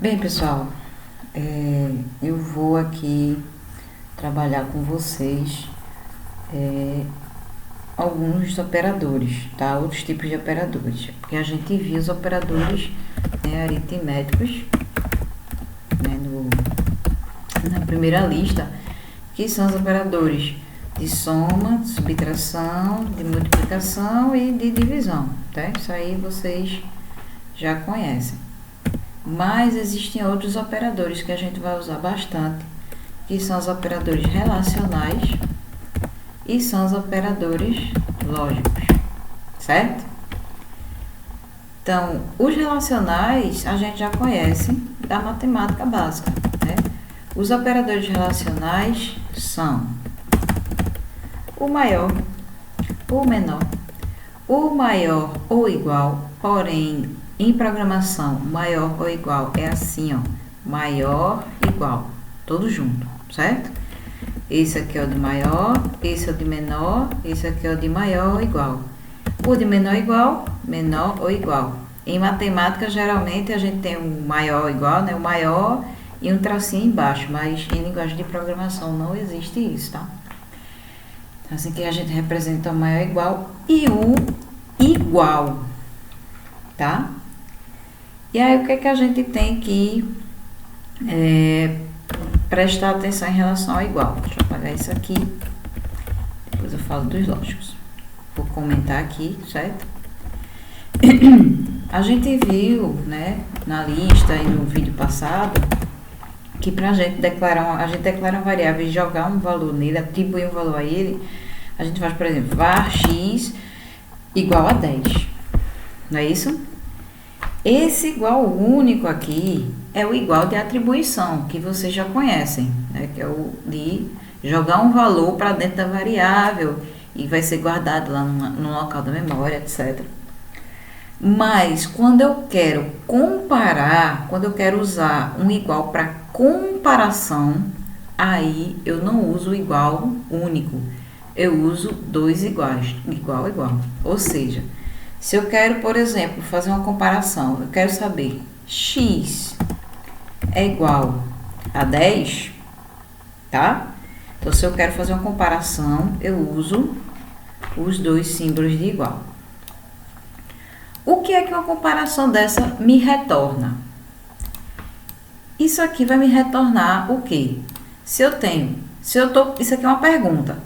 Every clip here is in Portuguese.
Bem, pessoal, eu vou aqui trabalhar com vocês alguns operadores, tá? Outros tipos de operadores, porque a gente viu os operadores, né, aritméticos, né, na primeira lista, que são os operadores de soma, de subtração, de multiplicação e de divisão, tá? Isso aí vocês já conhecem. Mas existem outros operadores que a gente vai usar bastante, que são os operadores relacionais e são os operadores lógicos, certo? Então, os relacionais a gente já conhece da matemática básica, né? Os operadores relacionais são o maior, o menor, o maior ou igual, porém, em programação, maior ou igual é assim, ó, maior, igual, tudo junto, certo? Esse aqui é o de maior, esse é o de menor, esse aqui é o de maior ou igual. O de menor igual, menor ou igual. Em matemática, geralmente, a gente tem um maior ou igual, né? O maior e um tracinho embaixo, mas em linguagem de programação não existe isso, tá? Assim que a gente representa o maior igual e o igual, tá? E aí, o que é que a gente tem que prestar atenção em relação ao igual? Deixa eu apagar isso aqui, depois eu falo dos lógicos. Vou comentar aqui, certo? A gente viu, né, na lista e no vídeo passado, que pra gente declarar, a gente declara uma variável e jogar um valor nele, atribuir um valor a ele, a gente faz, por exemplo, var x igual a 10, não é isso? Esse igual único aqui é o igual de atribuição, que vocês já conhecem, né? Que é o de jogar um valor para dentro da variável e vai ser guardado lá no local da memória, etc. Mas quando eu quero comparar, quando eu quero usar um igual para comparação, aí eu não uso o igual único, eu uso dois iguais, igual, igual. Ou seja, se eu quero, por exemplo, fazer uma comparação, eu quero saber x é igual a 10, tá? Então, se eu quero fazer uma comparação, eu uso os dois símbolos de igual. O que é que uma comparação dessa me retorna? Isso aqui vai me retornar o quê? Isso aqui é uma pergunta,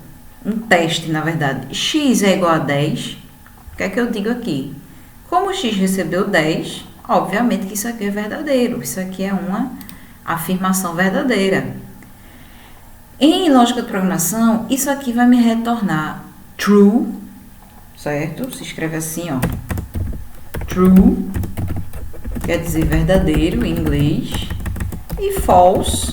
um teste, na verdade. X é igual a 10. O que é que eu digo aqui? Como x recebeu 10, obviamente que isso aqui é verdadeiro. Isso aqui é uma afirmação verdadeira. Em lógica de programação, isso aqui vai me retornar true, certo? Se escreve assim, ó. True, quer dizer verdadeiro em inglês. E false,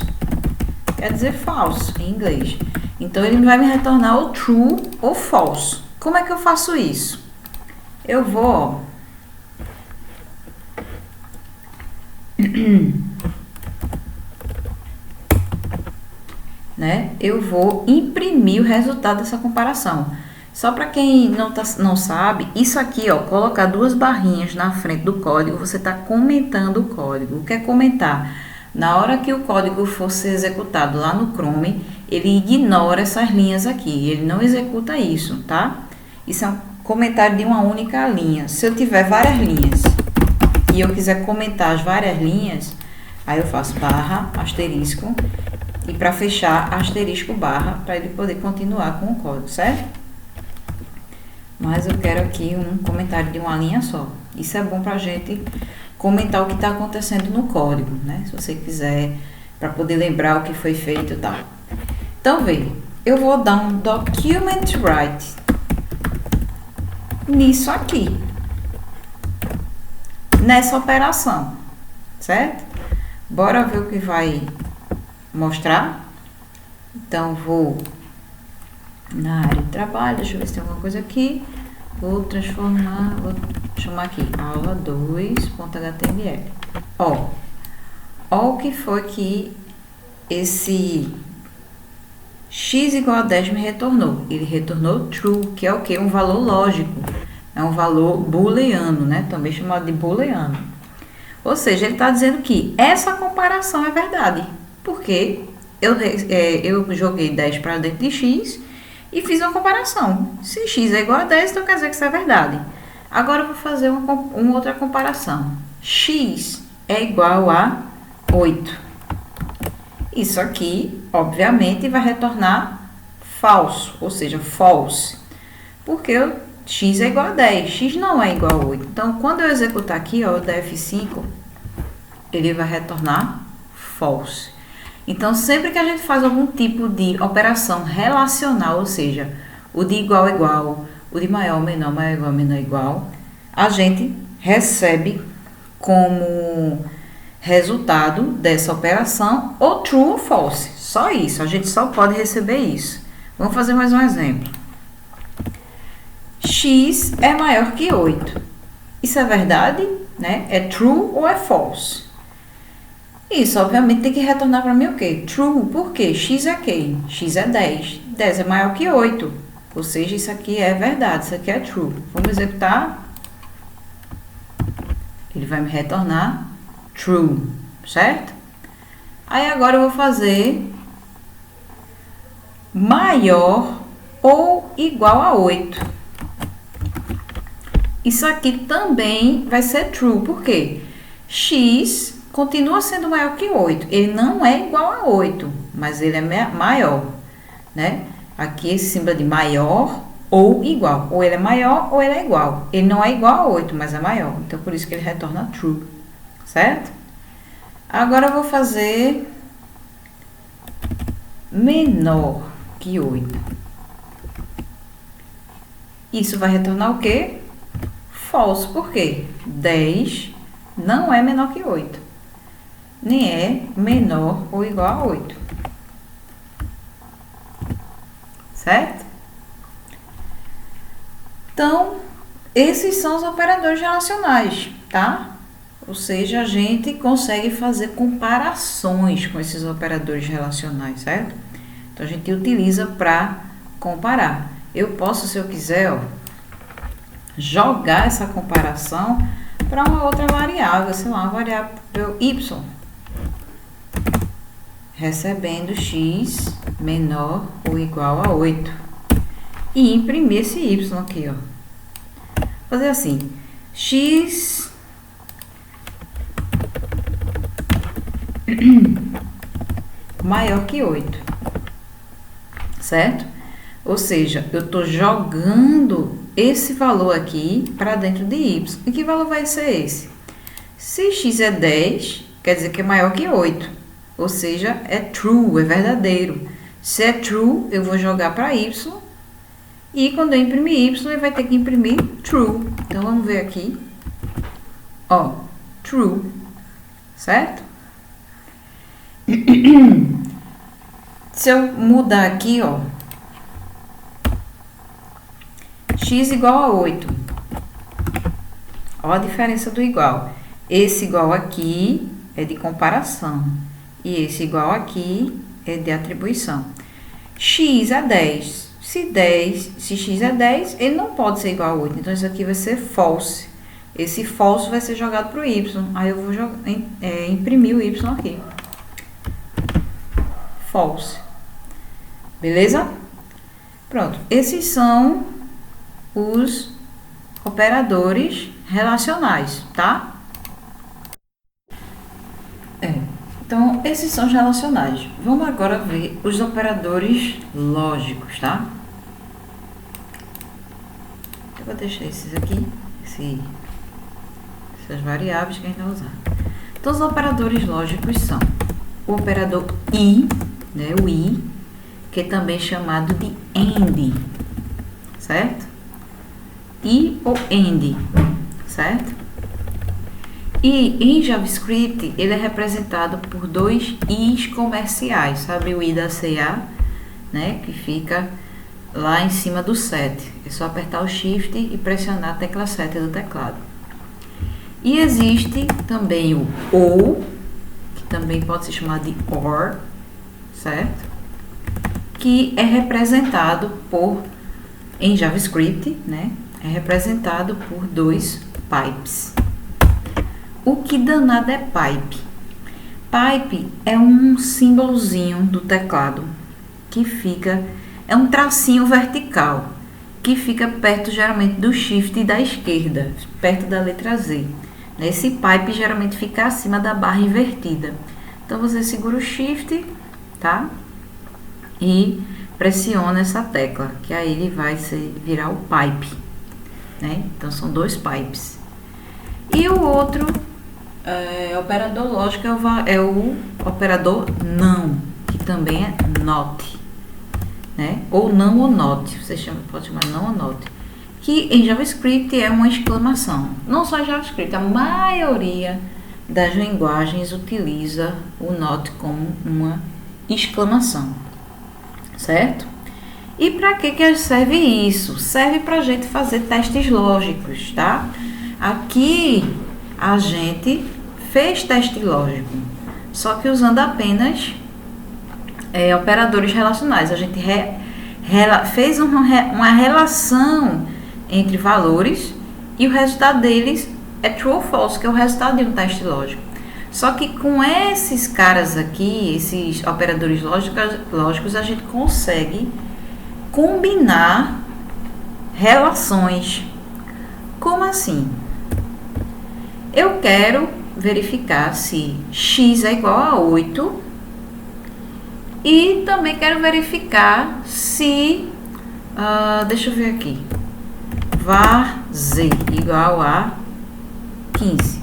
quer dizer falso em inglês. Então, ele vai me retornar o true ou false. Como é que eu faço isso? Eu vou, né? Eu vou imprimir o resultado dessa comparação. Só para quem não sabe, isso aqui, ó, colocar duas barrinhas na frente do código, você está comentando o código. O que é comentar? Na hora que o código for ser executado lá no Chrome, ele ignora essas linhas aqui, ele não executa isso, tá? Isso é um comentário de uma única linha. Se eu tiver várias linhas e eu quiser comentar as várias linhas, aí eu faço barra, asterisco, e para fechar, asterisco, barra, para ele poder continuar com o código, certo? Mas eu quero aqui um comentário de uma linha só. Isso é bom para a gente comentar o que está acontecendo no código, né? Se você quiser, para poder lembrar o que foi feito e tal. Então, veja, eu vou dar um document write nisso aqui, nessa operação, certo? Bora ver o que vai mostrar. Então, vou na área de trabalho, deixa eu ver se tem alguma coisa aqui. Vou chamar aqui, aula 2.html. Ó o que foi que esse x igual a 10 me retornou. Ele retornou true, que é o quê? Um valor lógico. É um valor booleano, né? Também chamado de booleano. Ou seja, ele está dizendo que essa comparação é verdade. Porque eu joguei 10 para dentro de x e fiz uma comparação. Se x é igual a 10, então quer dizer que isso é verdade. Agora eu vou fazer uma outra comparação. X é igual a 8. Isso aqui, obviamente, vai retornar falso, ou seja, false. Porque x é igual a 10, x não é igual a 8. Então, quando eu executar aqui, ó, o df5, ele vai retornar false. Então, sempre que a gente faz algum tipo de operação relacional, ou seja, o de igual a igual, o de maior, menor, maior, igual, menor, igual, a gente recebe como resultado dessa operação ou true ou false. Só isso, a gente só pode receber isso. Vamos fazer mais um exemplo. X é maior que 8. Isso é verdade, né? É true ou é false? Isso, obviamente, tem que retornar para mim o quê? True. Por quê? X é quem? X é 10. 10 é maior que 8. Ou seja, isso aqui é verdade, isso aqui é true. Vamos executar. Ele vai me retornar true, certo? Aí agora eu vou fazer maior ou igual a 8. Isso aqui também vai ser true, por quê? X continua sendo maior que 8. Ele não é igual a 8, mas ele é maior, né? Aqui esse símbolo de maior ou igual. Ou ele é maior ou ele é igual. Ele não é igual a 8, mas é maior. Então, por isso que ele retorna true, certo? Agora eu vou fazer menor que 8. Isso vai retornar o quê? False. Por quê? 10 não é menor que 8. Nem é menor ou igual a 8. Certo? Então, esses são os operadores relacionais, tá? Ou seja, a gente consegue fazer comparações com esses operadores relacionais, certo? Então, a gente utiliza para comparar. Eu posso, se eu quiser, ó, jogar essa comparação para uma outra variável, sei lá, uma variável y, recebendo x menor ou igual a 8 e imprimir esse y aqui, ó. Fazer assim, x maior que 8, certo? Ou seja, eu estou jogando esse valor aqui para dentro de y. E que valor vai ser esse? Se x é 10, quer dizer que é maior que 8. Ou seja, é true, é verdadeiro. Se é true, eu vou jogar para y. E quando eu imprimir y, ele vai ter que imprimir true. Então, vamos ver aqui. Ó, true. Certo? Se eu mudar aqui, ó, x igual a 8. Ó a diferença do igual. Esse igual aqui é de comparação. E esse igual aqui é de atribuição. X é 10. Se x é 10, ele não pode ser igual a 8. Então, isso aqui vai ser false. Esse false vai ser jogado para o y. Aí, eu vou imprimir o y aqui. False. Beleza? Pronto. Esses são os operadores relacionais, tá? Então, esses são os relacionais. Vamos agora ver os operadores lógicos, tá? Eu vou deixar esses aqui, essas variáveis que a gente vai usar. Então, os operadores lógicos são o operador i, né, o i, que é também chamado de AND, certo? I ou AND, certo? E em JavaScript, ele é representado por dois i's comerciais, sabe o i da CA, né, que fica lá em cima do set. É só apertar o Shift e pressionar a tecla 7 do teclado. E existe também o OR, que também pode ser chamado de OR, certo? Que é representado por, em JavaScript, né, é representado por dois pipes. O que danado é pipe? Pipe é um símbolozinho do teclado que fica, é um tracinho vertical que fica perto geralmente do shift da esquerda, perto da letra Z. Esse pipe geralmente fica acima da barra invertida. Então você segura o shift, tá? E pressiona essa tecla, que aí ele vai virar o pipe, né? Então são dois pipes. E o outro operador lógico é o operador não, que também é not, né? Ou não ou not, você pode chamar não ou not, que em JavaScript é uma exclamação. Não só JavaScript, a maioria das linguagens utiliza o not como uma exclamação, certo? E para que serve isso? Serve para a gente fazer testes lógicos, tá? Aqui a gente fez teste lógico, só que usando apenas operadores relacionais. A gente fez uma relação entre valores e o resultado deles é true ou false, que é o resultado de um teste lógico. Só que com esses caras aqui, esses operadores lógicos, a gente consegue combinar relações. Como assim? Eu quero verificar se x é igual a 8 e também quero verificar se, deixa eu ver aqui, var z igual a 15,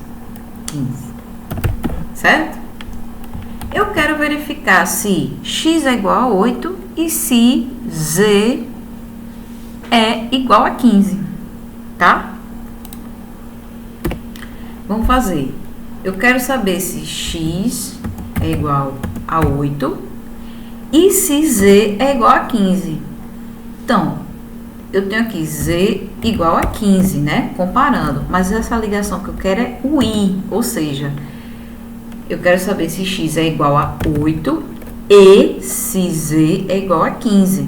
certo? Eu quero verificar se x é igual a 8 e se z é igual a 15, tá? Vamos fazer. Eu quero saber se x é igual a 8 e se z é igual a 15. Então, eu tenho aqui z igual a 15, né? Comparando. Mas essa ligação que eu quero é o i, ou seja, eu quero saber se x é igual a 8 e se z é igual a 15.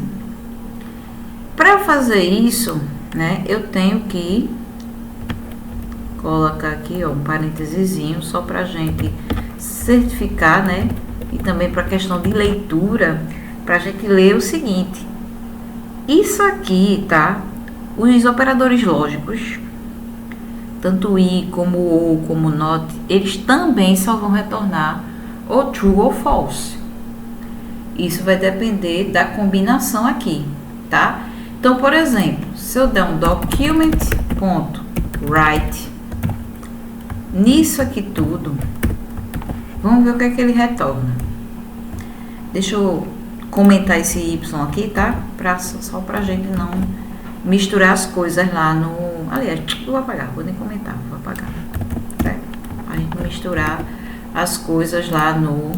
Para fazer isso, né, eu tenho que colocar aqui, ó, um parêntesezinho só para a gente certificar, né? E também para questão de leitura, para a gente ler o seguinte. Isso aqui, tá? Os operadores lógicos, tanto o i como o ou, como o not, eles também só vão retornar ou true ou false. Isso vai depender da combinação aqui, tá? Então, por exemplo, se eu der um document.write nisso aqui tudo, vamos ver o que é que ele retorna. Deixa eu comentar esse y aqui, tá? Só pra gente não misturar as coisas lá no... Aliás, eu vou apagar, vou nem comentar, vou apagar, certo? A gente misturar as coisas lá no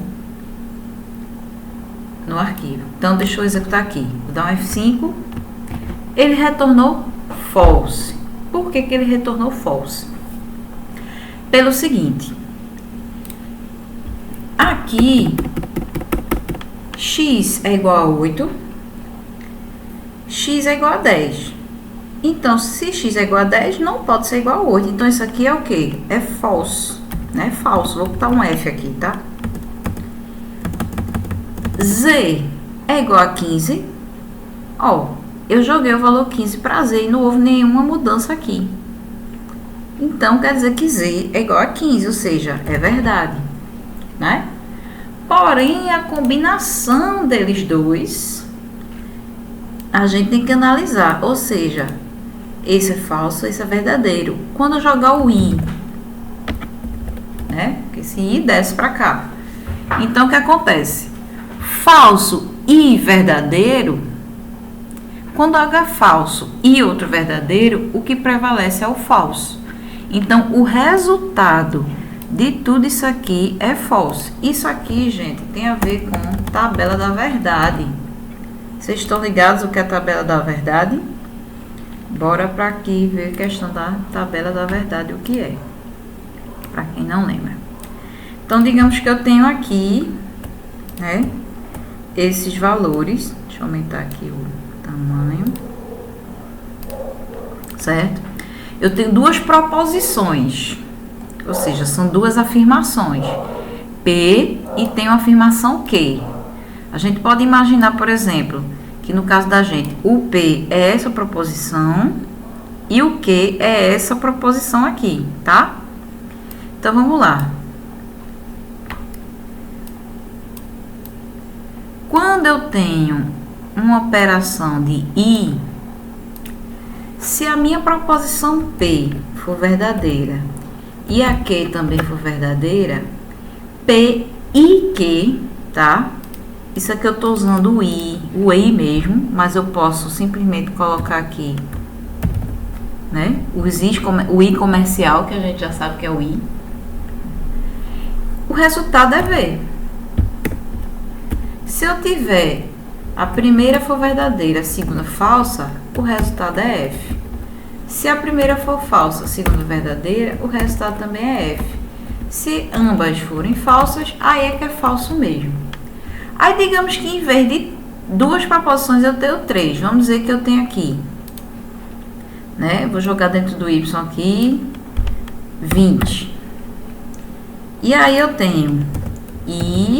arquivo. Então, deixa eu executar aqui. Vou dar um F5. Ele retornou false. Por que ele retornou false? Pelo seguinte. Aqui, x é igual a 8, x é igual a 10. Então, se x é igual a 10, não pode ser igual a 8. Então, isso aqui é o quê? É false, né? Falso. Vou botar um F aqui, tá? Z é igual a 15. Ó, eu joguei o valor 15 para Z e não houve nenhuma mudança aqui. Então, quer dizer que Z é igual a 15, ou seja, é verdade, né? Porém, a combinação deles dois, a gente tem que analisar, ou seja, esse é falso, esse é verdadeiro. Quando eu jogar o i, né? Porque esse i desce para cá. Então, o que acontece? Falso e verdadeiro, quando haja falso e outro verdadeiro, o que prevalece é o falso. Então, o resultado de tudo isso aqui é false. Isso aqui, gente, tem a ver com tabela da verdade. Vocês estão ligados o que é a tabela da verdade? Bora para aqui ver a questão da tabela da verdade, o que é. Para quem não lembra. Então, digamos que eu tenho aqui, né, esses valores. Deixa eu aumentar aqui o tamanho. Certo? Eu tenho duas proposições. Ou seja, são duas afirmações. P e tem uma afirmação Q. A gente pode imaginar, por exemplo, que no caso da gente, o P é essa proposição e o Q é essa proposição aqui, tá? Então, vamos lá. Quando eu tenho uma operação de I, se a minha proposição P for verdadeira e a Q também for verdadeira, P e Q, tá? Isso aqui eu estou usando o I mesmo, mas eu posso simplesmente colocar aqui, né? O I comercial, que a gente já sabe que é o I. O resultado é V. Se eu tiver a primeira for verdadeira, a segunda falsa, o resultado é F. Se a primeira for falsa, a segunda verdadeira, o resultado também é F. Se ambas forem falsas, aí é que é falso mesmo. Aí, digamos que em vez de duas proposições, eu tenho três. Vamos dizer que eu tenho aqui, né? Vou jogar dentro do Y aqui, 20. E aí eu tenho I,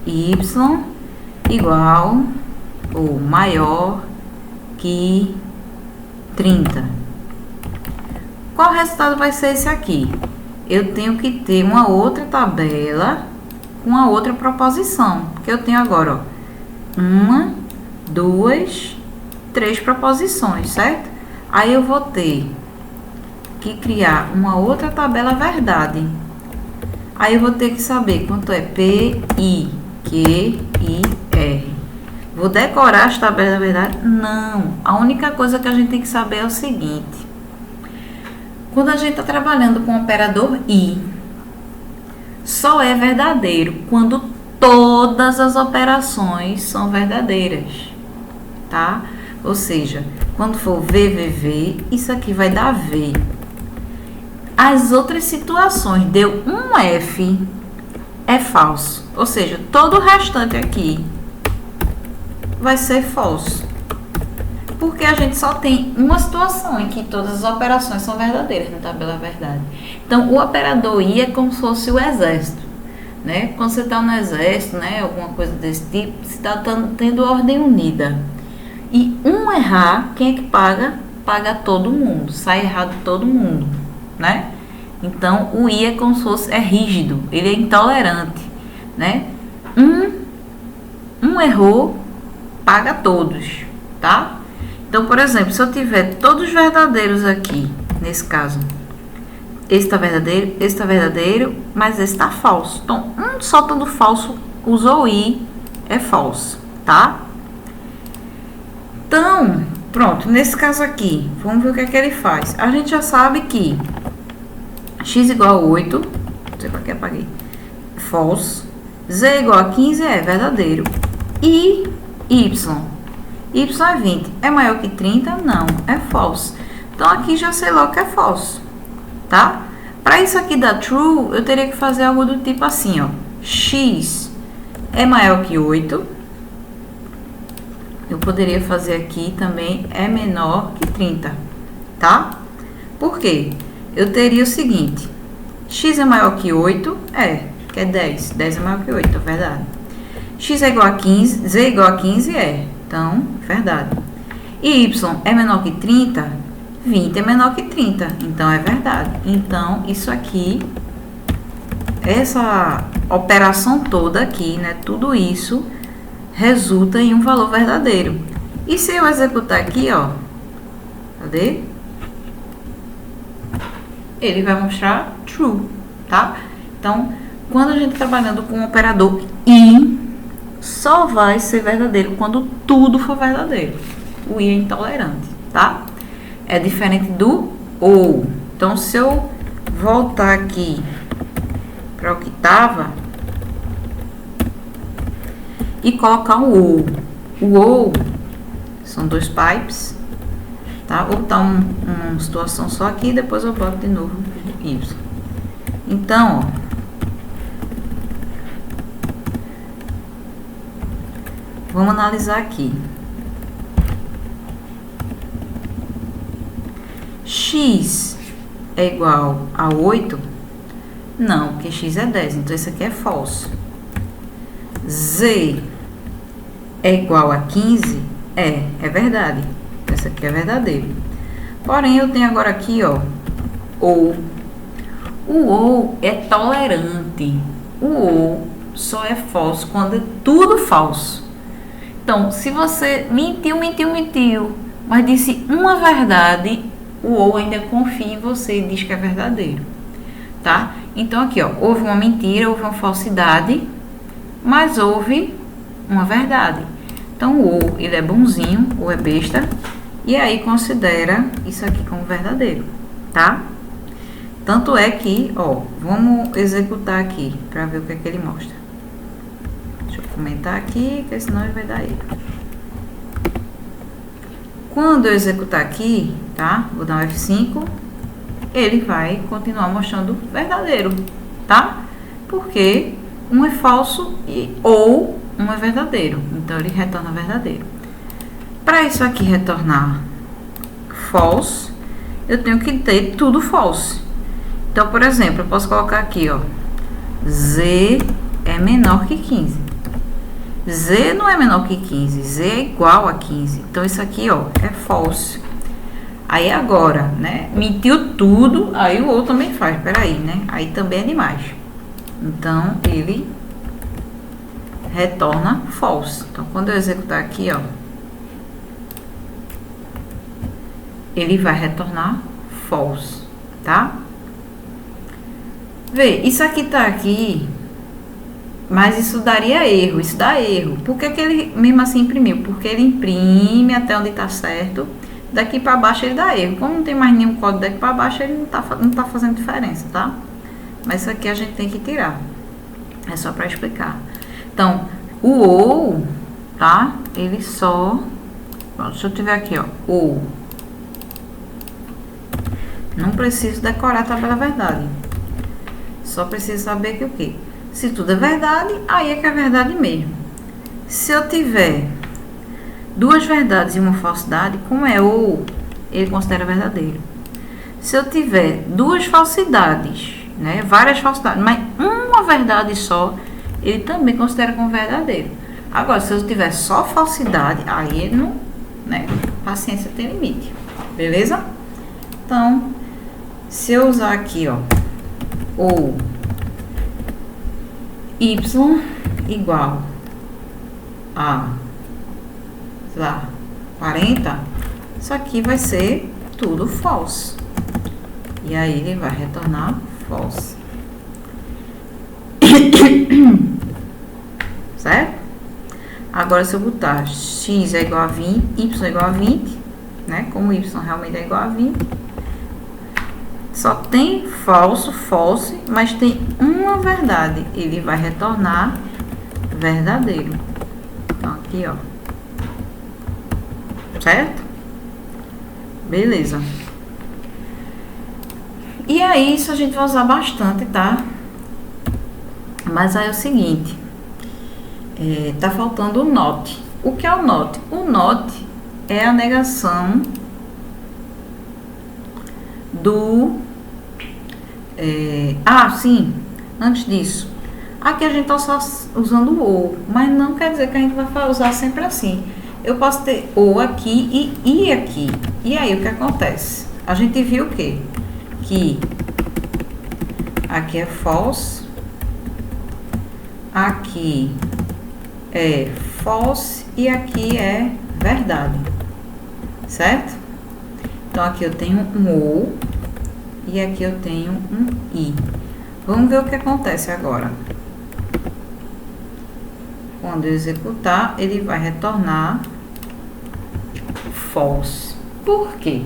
Y igual ou maior que 30. Qual resultado vai ser esse aqui? Eu tenho que ter uma outra tabela com a outra proposição, que eu tenho agora, ó, 1, 2, 3 proposições, certo? Aí eu vou ter que criar uma outra tabela verdade. Aí eu vou ter que saber quanto é P, I, Q, I, R. Vou decorar as tabelas da verdade? Não. A única coisa que a gente tem que saber é o seguinte. Quando a gente está trabalhando com o operador I, só é verdadeiro quando todas as operações são verdadeiras, tá? Ou seja, quando for VVV, isso aqui vai dar V. As outras situações, deu um F, é falso. Ou seja, todo o restante aqui vai ser falso. Porque a gente só tem uma situação em que todas as operações são verdadeiras na tabela verdade. Então, o operador I é como se fosse o exército, né? Quando você está no exército, né, alguma coisa desse tipo, você está tendo ordem unida. E um errar, quem é que paga? Paga todo mundo, sai errado todo mundo, né? Então, o I é como se fosse, é rígido, ele é intolerante, né? Um errou, paga todos, tá? Então, por exemplo, se eu tiver todos verdadeiros aqui, nesse caso, esse está verdadeiro, mas esse está falso. Então, um só estando falso, usou I, é falso, tá? Então, pronto, nesse caso aqui, vamos ver o que é que ele faz. A gente já sabe que x igual a 8, não sei para que apaguei, false, z igual a 15 é verdadeiro, e y é 20, é maior que 30? Não, é false. Então, aqui já sei logo que é falso, tá? Para isso aqui dar true, eu teria que fazer algo do tipo assim, ó. X é maior que 8. Eu poderia fazer aqui também, é menor que 30, tá? Por quê? Eu teria o seguinte, x é maior que 8, que é 10. 10 é maior que 8, é verdade. X é igual a 15, z é igual a 15, então, verdade. E y é menor que 30, 20 é menor que 30, então é verdade. Então, isso aqui, essa operação toda aqui, né, tudo isso resulta em um valor verdadeiro. E se eu executar aqui, ó, cadê? Ele vai mostrar true, tá? Então, quando a gente está trabalhando com um operador I, só vai ser verdadeiro quando tudo for verdadeiro. O I é intolerante, tá? É diferente do OU. Então, se eu voltar aqui para o que estava e colocar o OU são dois pipes, tá? Vou botar uma situação só aqui, depois eu boto de novo Y. Então, ó, vamos analisar aqui. X é igual a 8? Não, porque x é 10, então isso aqui é false. Z é igual a 15? É verdade. Essa aqui é verdadeiro. Porém, eu tenho agora aqui, ó, ou. O ou é tolerante. O ou só é falso quando é tudo falso. Então, se você mentiu, mas disse uma verdade, o ou ainda confia em você e diz que é verdadeiro, tá? Então, aqui, ó, houve uma mentira, houve uma falsidade, mas houve uma verdade. Então, o ou, ele é bonzinho, ou é besta, e aí considera isso aqui como verdadeiro, tá? Tanto é que, ó, vamos executar aqui, para ver o que é que ele mostra. Deixa eu comentar aqui, porque senão ele vai dar erro. Quando eu executar aqui, tá? Vou dar um F5, ele vai continuar mostrando verdadeiro, tá? Porque um é falso ou um é verdadeiro. Então, ele retorna verdadeiro. Para isso aqui retornar false, eu tenho que ter tudo false. Então, por exemplo, eu posso colocar aqui, ó, Z é menor que 15. Z não é menor que 15, Z é igual a 15. Então, isso aqui, ó, é false. Aí, agora, né, mentiu tudo, aí o outro também faz, peraí, né? Aí também é demais. Então, ele retorna false. Então, quando eu executar aqui, ó, ele vai retornar false, tá? Vê, isso aqui tá aqui, mas isso daria erro, isso dá erro. Por que que ele mesmo assim imprimiu? Porque ele imprime até onde tá certo, daqui para baixo ele dá erro. Como não tem mais nenhum código daqui para baixo, ele não tá fazendo diferença, tá? Mas isso aqui a gente tem que tirar. É só para explicar. Então, o ou, tá? Ele só... Pronto, se eu tiver aqui, ó, ou. Não preciso decorar a tabela verdade. Só preciso saber que o quê? Se tudo é verdade, aí é que é verdade mesmo. Se eu tiver duas verdades e uma falsidade, como é ou, ele considera verdadeiro. Se eu tiver duas falsidades, né, várias falsidades, mas uma verdade só, ele também considera como verdadeiro. Agora, se eu tiver só falsidade, aí ele não, né, paciência tem limite. Beleza? Então, se eu usar aqui, ó, ou y igual a, sei lá, 40, isso aqui vai ser tudo false. E aí ele vai retornar false. Certo? Agora, se eu botar x é igual a 20, y é igual a 20, né? Como y realmente é igual a 20, só tem falso, false, mas tem uma verdade. Ele vai retornar verdadeiro. Então, aqui, ó. Certo? Beleza. E aí, isso a gente vai usar bastante, tá? Mas aí é o seguinte. Tá faltando o not. O que é o not? O not é a negação do... sim, antes disso, aqui a gente tá só usando o ou, mas não quer dizer que a gente vai usar sempre assim. Eu posso ter ou aqui e i aqui. E aí, o que acontece? A gente viu o quê? Que aqui é false, aqui é false e aqui é verdade, certo? Então, aqui eu tenho um ou e aqui eu tenho um i. Vamos ver o que acontece agora. Quando eu executar, ele vai retornar false. Por quê?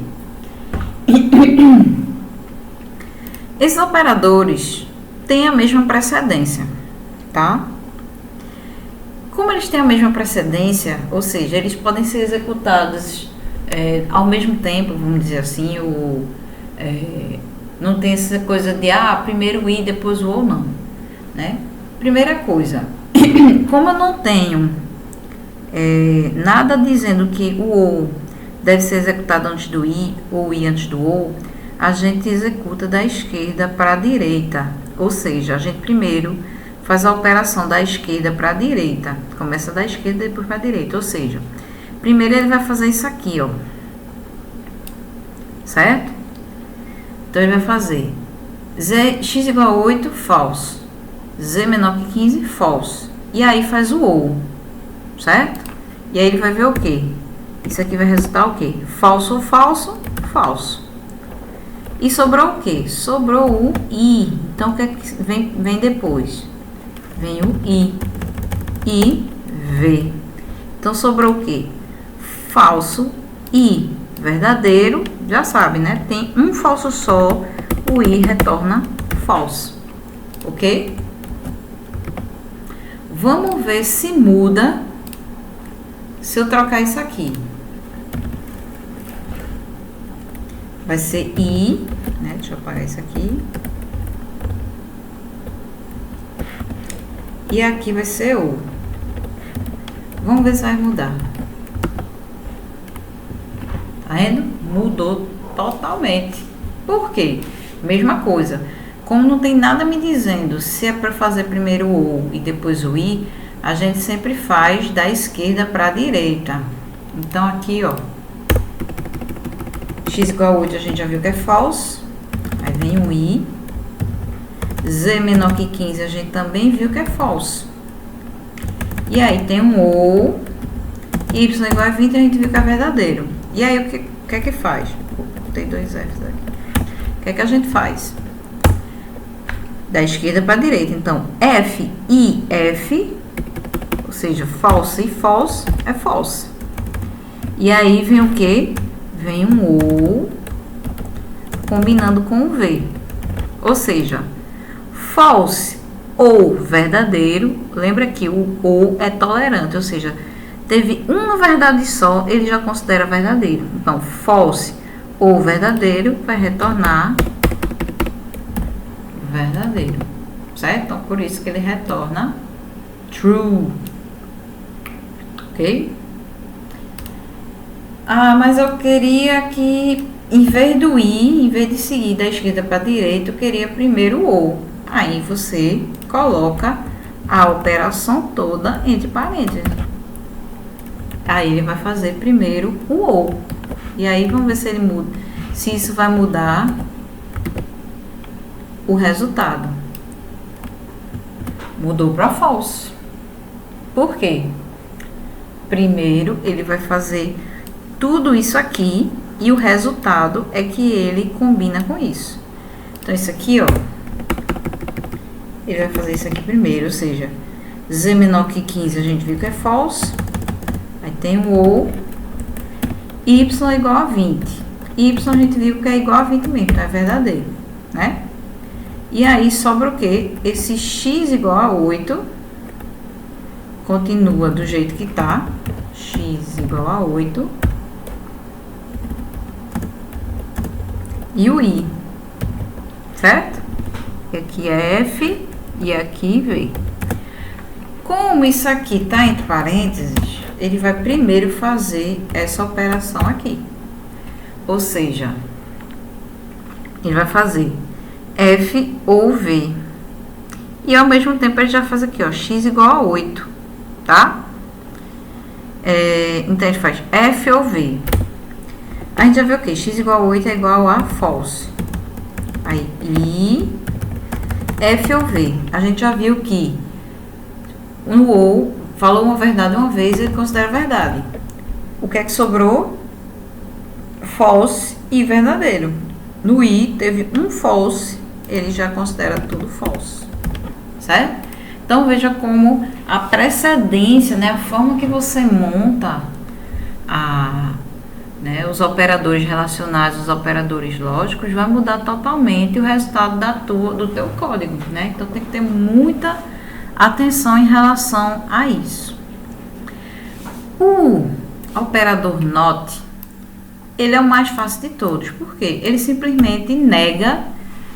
Esses operadores têm a mesma precedência, tá? Como eles têm a mesma precedência, ou seja, eles podem ser executados ao mesmo tempo, vamos dizer assim, não tem essa coisa de primeiro o i, depois o ou, não, né? Primeira coisa, como eu não tenho nada dizendo que o ou deve ser executado antes do i, ou o i antes do ou, a gente executa da esquerda para a direita. Ou seja, a gente primeiro faz a operação da esquerda para a direita. Começa da esquerda e depois para a direita. Ou seja, primeiro ele vai fazer isso aqui, ó. Certo? Então, ele vai fazer x igual a 8, false. Z menor que 15, false. E aí faz o OU. Certo? E aí ele vai ver o quê? Isso aqui vai resultar o quê? Falso ou falso? Falso. E sobrou o quê? Sobrou o I. Então, o que é que vem depois? Vem o I. I, V. Então, sobrou o quê? Falso, I. Verdadeiro, já sabe, né? Tem um falso só, o I retorna falso. Ok? Vamos ver se muda se eu trocar isso aqui. Vai ser I, né? Deixa eu apagar isso aqui. E aqui vai ser O. Vamos ver se vai mudar. Tá vendo? Mudou totalmente. Por quê? Mesma coisa. Como não tem nada me dizendo se é para fazer primeiro o e depois o i, a gente sempre faz da esquerda para a direita. Então, aqui, ó. X igual a 8, a gente já viu que é false. Aí vem o i. Z menor que 15, a gente também viu que é false. E aí tem um ou. Y igual a 20, a gente viu que é verdadeiro. E aí, o que é que faz? Tem dois F's aqui. O que é que a gente faz? Da esquerda para a direita. Então, F e F, ou seja, false e false, é false. E aí vem o quê? Vem um ou combinando com o V. Ou seja, false ou verdadeiro. Lembra que o ou é tolerante, ou seja, teve uma verdade só, ele já considera verdadeiro. Então, false ou verdadeiro vai retornar verdadeiro, certo? Então, por isso que ele retorna true. Ok? Ah, mas eu queria que, em vez do i, em vez de seguir da esquerda para a direita, eu queria primeiro o ou. Aí você coloca a operação toda entre parênteses. Aí ele vai fazer primeiro o ou. E aí vamos ver se ele muda, se isso vai mudar o resultado. Mudou para false. Por quê? Primeiro ele vai fazer tudo isso aqui e o resultado é que ele combina com isso. Então isso aqui, ó, ele vai fazer isso aqui primeiro, ou seja, Z menor que 15 a gente viu que é false. Aí tem o ou. Y igual a 20. Y a gente viu que é igual a 20 mesmo, então é verdadeiro, né? E aí sobra o quê? Esse x igual a 8 continua do jeito que tá. X igual a 8. E o i, certo? E aqui é F e aqui V. Como isso aqui tá entre parênteses, ele vai primeiro fazer essa operação aqui. Ou seja, ele vai fazer F ou V. E ao mesmo tempo ele já faz aqui, ó, x igual a 8, tá? Então ele faz F ou V. A gente já viu o que? X igual a 8 é igual a false. Aí, I, F ou V. A gente já viu que no ou falou uma verdade uma vez, ele considera verdade. O que é que sobrou? False e verdadeiro. No I teve um false, ele já considera tudo false. Certo? Então veja como a precedência, né, a forma que você monta né, os operadores relacionados, os operadores lógicos, vai mudar totalmente o resultado do teu código, né? Então tem que ter muita atenção em relação a isso. O operador NOT, ele é o mais fácil de todos, porque ele simplesmente nega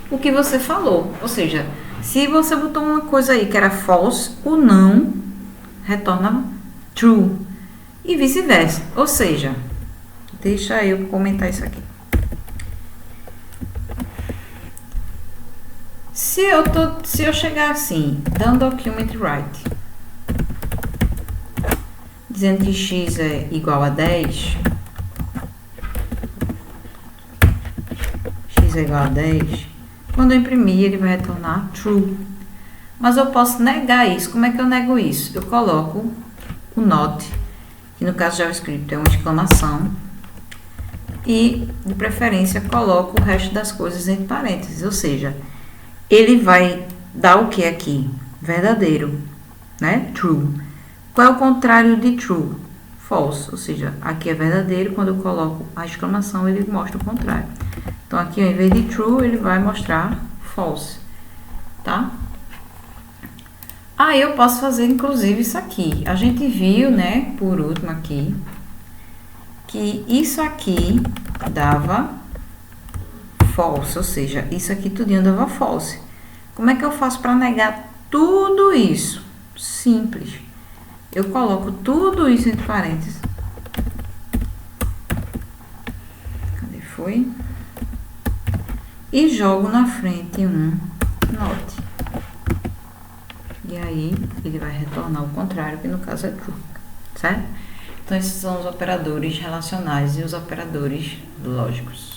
o que você falou. Ou seja, se você botou uma coisa aí que era false, o não retorna true e vice-versa. Ou seja, deixa eu comentar isso aqui. Se eu chegar assim, dando document write, dizendo que x é igual a 10, x é igual a 10, quando eu imprimir ele vai retornar true. Mas eu posso negar isso. Como é que eu nego isso? Eu coloco o not, que no caso JavaScript é uma exclamação, e de preferência coloco o resto das coisas entre parênteses, ou seja, ele vai dar o que aqui? Verdadeiro, né? True. Qual é o contrário de true? False, ou seja, aqui é verdadeiro, quando eu coloco a exclamação ele mostra o contrário. Então aqui ao invés de true ele vai mostrar false, tá? Aí eu posso fazer inclusive isso aqui. A gente viu, né, por último aqui, que isso aqui dava false, ou seja, isso aqui tudinho dava false. Como é que eu faço para negar tudo isso? Simples. Eu coloco tudo isso entre parênteses. Cadê foi? E jogo na frente um not. E aí, ele vai retornar o contrário, que no caso é true, certo? Então, esses são os operadores relacionais e os operadores lógicos.